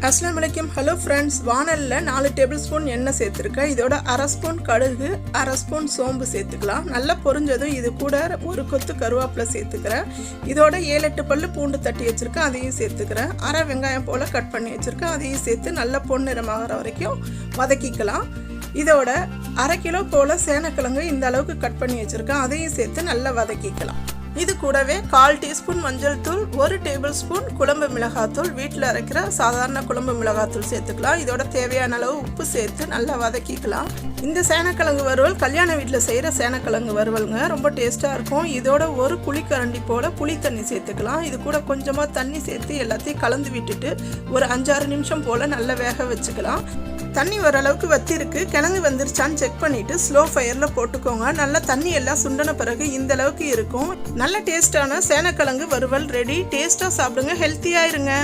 அஸ்ஸலாமு அலைக்கும். Hello friends, வானலில் 4 டேபிள் ஸ்பூன் எண்ணெய் சேர்த்துருக்கேன். இதோட அரை ஸ்பூன் கடுகு, அரை ஸ்பூன் சோம்பு சேர்த்துக்கலாம். நல்லா பொரிஞ்சதும் இது கூட ஒரு கொத்து கருவேப்பிலை சேர்த்துக்கிறேன். இதோட 7-8 பல்லு பூண்டு தட்டி வச்சுருக்கேன், அதையும் சேர்த்துக்கிறேன். அரை வெங்காயம் போல் கட் பண்ணி வச்சுருக்கேன், அதையும் சேர்த்து நல்லா பொன்னிறமாகிற வரைக்கும் வதக்கிக்கலாம். இதோட அரை கிலோ போல் சேனக்கிழங்கு இந்த அளவுக்கு கட் பண்ணி வச்சுருக்கேன், அதையும் சேர்த்து நல்லா வதக்கிக்கலாம். இது கூடவே 1/4 டீஸ்பூன் மஞ்சள் தூள், 1 டேபிள் ஸ்பூன் குழம்பு மிளகாத்தூள், வீட்டில் அரைக்கிற சாதாரண குழம்பு மிளகாத்தூள் சேர்த்துக்கலாம். இதோட தேவையான அளவு உப்பு சேர்த்து நல்லா வதக்கிக்கலாம். இந்த சேனக்கிழங்கு வறுவல் கல்யாண வீட்டில் செய்கிற சேனக்கிழங்கு வறுவலுங்க, ரொம்ப டேஸ்ட்டாக இருக்கும். இதோட ஒரு குழிக்கரண்டி போல் புளி தண்ணி சேர்த்துக்கலாம். இது கூட கொஞ்சமாக தண்ணி சேர்த்து எல்லாத்தையும் கலந்து விட்டுட்டு ஒரு 5-6 நிமிஷம் போல் நல்லா வேக வச்சுக்கலாம். தண்ணி ஓரளவுக்கு வத்திருக்கு. கிழங்கு வந்துருச்சான்னு செக் பண்ணிவிட்டு ஸ்லோ ஃபயரில் போட்டுக்கோங்க. நல்லா தண்ணி எல்லாம் சுண்டின பிறகு இந்த அளவுக்கு இருக்கும். நல்ல டேஸ்டான சேனக்கிழங்கு வறுவல் ரெடி. டேஸ்ட்டாக சாப்பிடுங்க, ஹெல்த்தியாக இருங்க.